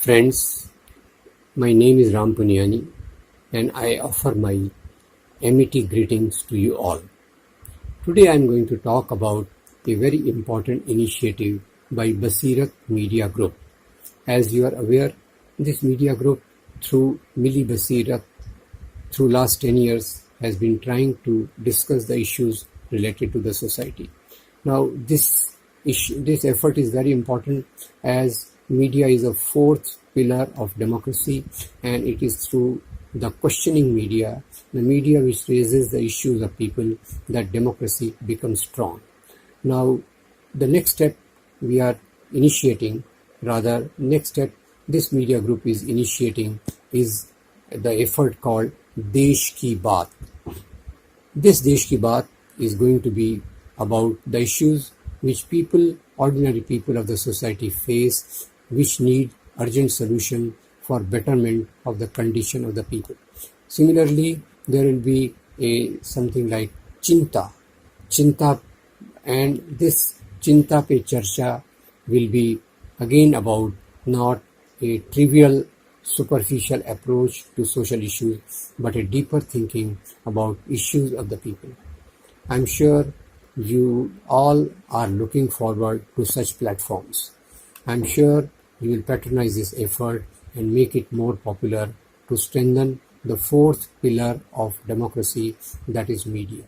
Friends, my name is Ram Punyani and I offer my MET greetings to you all. Today I am going to talk about a very important initiative by Basirat Media Group. As you are aware, this media group through Milli Basirat through last 10 years has been trying to discuss the issues related to the society. Now this effort is very important as media is a fourth pillar of democracy, and it is through the questioning media, the media which raises the issues of people, that democracy becomes strong. Now the next step we are initiating, this media group is initiating is the effort called Desh Ki Baat. This Desh Ki Baat is going to be about the issues which ordinary people of the society face, which need urgent solution for betterment of the condition of the people. Similarly, there will be something like Chinta, and this Chinta Pe Charcha will be again about not a trivial superficial approach to social issues, but a deeper thinking about issues of the people. I'm sure you all are looking forward to such platforms. I'm sure you will patronize this effort and make it more popular to strengthen the fourth pillar of democracy, that is media.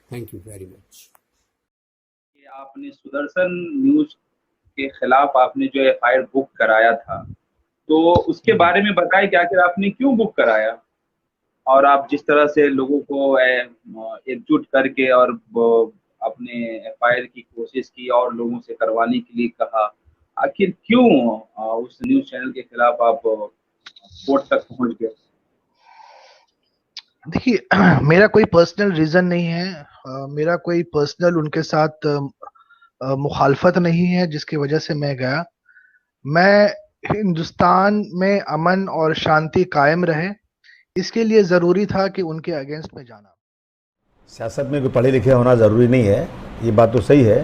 Thank you very much. आपने Sudarshan news के खिलाफ आपने जो FIR book कराया था, तो उसके बारे में बताएं कि आखिर आपने क्यों बुक कराया, और आप जिस तरह से लोगों को एकजुट करके और अपने एफआईआर की कोशिश की और लोगों से करवाने के लिए कहा, आखिर क्यों उस न्यूज चैनल के खिलाफ आप कोर्ट तक पहुंच गए? देखिए, मेरा कोई पर्सनल रीजन नहीं है, मेरा कोई पर्सनल उनके साथ मुखालफत नहीं है जिसकी वजह से मैं गया। मैं हिंदुस्तान में अमन और शांति कायम रहे, इसके लिए जरूरी था कि उनके अगेंस्ट में जाना। सियासत में कोई पढ़े लिखे होना ज़रूरी नहीं है, ये बात तो सही है,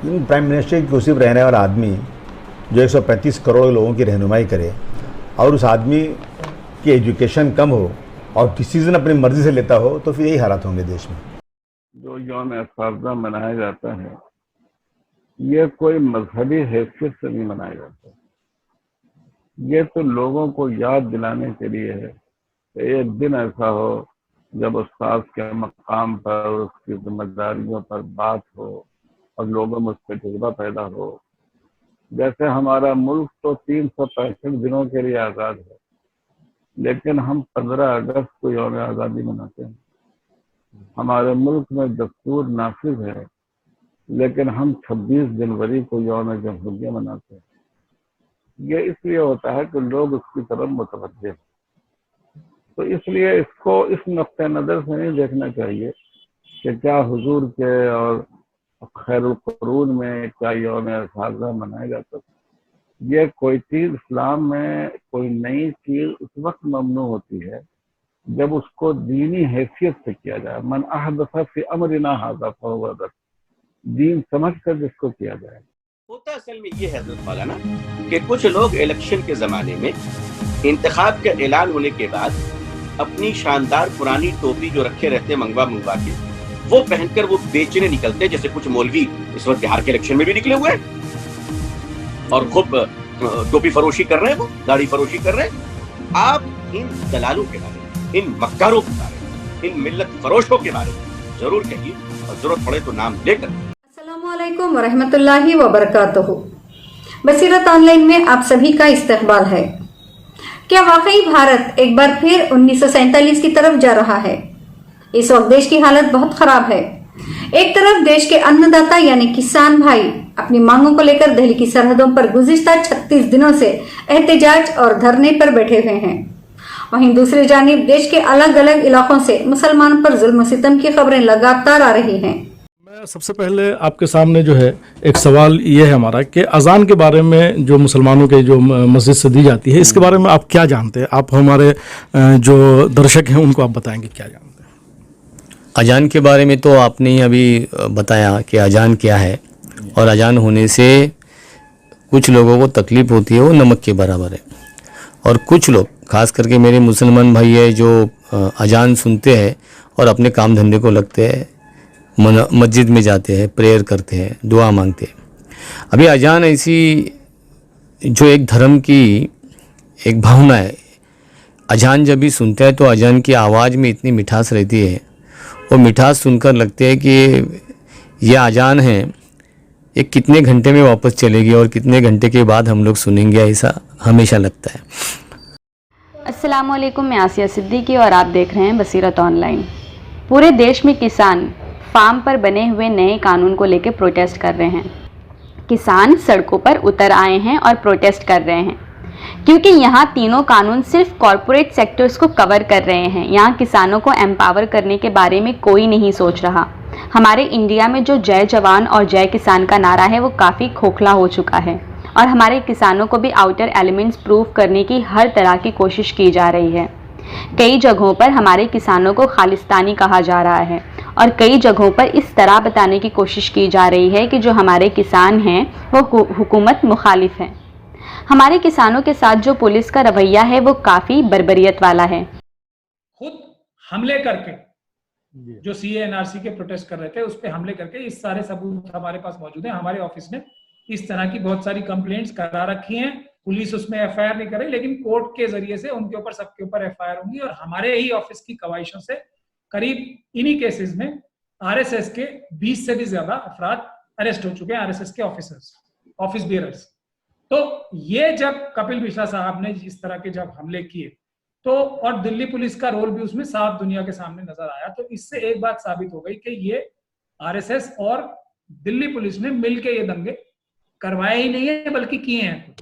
लेकिन प्राइम मिनिस्टर की कुर्सी पर रहने वाला आदमी जो 135 करोड़ लोगों की रहनुमाई करे और उस आदमी की एजुकेशन कम हो और डिसीजन अपनी मर्जी से लेता हो, तो फिर यही हालात होंगे देश में। जो यौम एसाज़ा मनाया जाता है, ये कोई मजहबी हैसियत से नहीं मनाया जाता, ये तो लोगों को याद दिलाने के लिए है कि एक दिन ऐसा हो जब उस्ताद के मकाम पर उसकी जिम्मेदारियों पर बात हो और लोगों में उस पर जज्बा पैदा हो। जैसे हमारा मुल्क तो 365 दिनों के लिए आज़ाद है, लेकिन हम 15 अगस्त को यौम आज़ादी मनाते हैं। हमारे मुल्क में दस्तूर नाफिज है, लेकिन हम 26 जनवरी को यौम जमहूरिया मनाते हैं। ये इसलिए होता है कि लोग उसकी तरफ मुतवज्जे हैं। तो इसलिए इसको इस नुक्ते नज़र से नहीं देखना चाहिए कि क्या हुजूर के और खैरुल कुरून में क्या यौम एसाज़ा मनाया जाता है। ये कोई चीज़ इस्लाम में कोई नई चीज़ उस वक्त ममनू होती है जब उसको दीनी हैसियत से किया जाए। मन अहदसा फी अमरिना हाज़ा फहुव रद्द, दीन समझ कर जिसको किया जाए। होता असल में ये है हज़रत मौलाना कि कुछ लोग इलेक्शन के ज़माने में इंतखाब का ऐलान होने के बाद अपनी शानदार पुरानी टोपी जो रखे रहते मंगवा के वो पहनकर वो बेचने निकलते, जैसे कुछ मौलवी इस वक्त बिहार के इलेक्शन में भी निकले हुए हैं और खूब टोपी फरोशी कर रहे हैं, वो दाढ़ी फरोशी कर रहे हैं। आप इन दलालों के बारे में, इन मक्कारों के बारे में, इन मिल्लत फरोशों के बारे में जरूर कहिए और जरूरत पड़े तो नाम लेकर। अस्सलामुअलैकुम वरहमतुल्लाहि वबरकातुहू। बसीरत ऑनलाइन में आप सभी का इस्तकबाल है। क्या वाकई भारत एक बार फिर 1947 की तरफ जा रहा है? इस वक्त देश की हालत बहुत खराब है। एक तरफ देश के अन्नदाता यानी किसान भाई अपनी मांगों को लेकर दिल्ली की सरहदों पर गुज़िश्ता 36 दिनों से एहतजाज और धरने पर बैठे हुए हैं। वहीं दूसरी जानिब देश के अलग अलग इलाकों से मुसलमानों पर जुल्म सितम की खबरें लगातार आ रही हैं। मैं सबसे पहले आपके सामने जो है एक सवाल ये है हमारा कि अजान के बारे में जो मुसलमानों के जो मस्जिद से दी जाती है, इसके बारे में आप क्या जानते हैं? आप हमारे जो दर्शक हैं उनको आप बताएंगे क्या जानते हैं? अजान के बारे में तो आपने ही अभी बताया कि अजान क्या है, और अजान होने से कुछ लोगों को तकलीफ़ होती है, वो नमक के बराबर है। और कुछ लोग खास करके मेरे मुसलमान भाई है जो अजान सुनते हैं और अपने काम धंधे को लगते हैं, मस्जिद में जाते हैं, प्रेयर करते हैं, दुआ मांगते हैं। अभी अजान ऐसी जो एक धर्म की एक भावना है, अजान जब भी सुनते हैं तो अजान की आवाज़ में इतनी मिठास रहती है, वो मिठास सुनकर लगते है कि ये अजान है, ये कितने घंटे में वापस चलेगी और कितने घंटे के बाद हम लोग सुनेंगे, ऐसा हमेशा लगता है। अस्सलामुअलैकुम, मैं आसिया सिद्दीकी और आप देख रहे हैं बसीरत ऑनलाइन। पूरे देश में किसान फार्म पर बने हुए नए कानून को लेकर प्रोटेस्ट कर रहे हैं। किसान सड़कों पर उतर आए हैं और प्रोटेस्ट कर रहे हैं क्योंकि यहाँ तीनों कानून सिर्फ कॉरपोरेट सेक्टर्स को कवर कर रहे हैं। यहाँ किसानों को एम्पावर करने के बारे में कोई नहीं सोच रहा। हमारे इंडिया में जो जय जवान और जय किसान का नारा है वो काफ़ी खोखला हो चुका है और हमारे किसानों को भी आउटर एलिमेंट्स प्रूव करने की हर तरह की कोशिश की जा रही है। कई जगहों पर हमारे किसानों को खालिस्तानी कहा जा रहा है और कई जगहों पर इस तरह बताने की कोशिश की जा रही है कि जो हमारे किसान हैं वो हुकूमत मुखालिफ हैं। हमारे किसानों के साथ जो पुलिस का रवैया है वो काफ़ी बर्बरियत वाला है। खुद हमले करके जो CA/NRC के प्रोटेस्ट कर रहे थे उस पर हमले करके, इस सारे सबूत हमारे पास मौजूद है। हमारे ऑफिस ने इस तरह की बहुत सारी कंप्लेंट्स करा रखी हैं। पुलिस उसमें FIR नहीं कर रही, लेकिन कोर्ट के जरिए से उनके ऊपर सबके ऊपर FIR होंगी और हमारे ही ऑफिस की कवाइशों से करीब इन्हीं केसेस में RSS के 20 से भी ज्यादा अफराद अरेस्ट हो चुके हैं, RSS के ऑफिसर्स, ऑफिस बियरर्स। तो ये जब कपिल मिश्रा साहब ने इस तरह के जब हमले किए तो, और दिल्ली पुलिस का रोल भी उसमें साफ दुनिया के सामने नजर आया, तो इससे एक बात साबित हो गई कि ये RSS और दिल्ली पुलिस ने मिलकर ये दंगे करवाए ही नहीं है बल्कि किए हैं।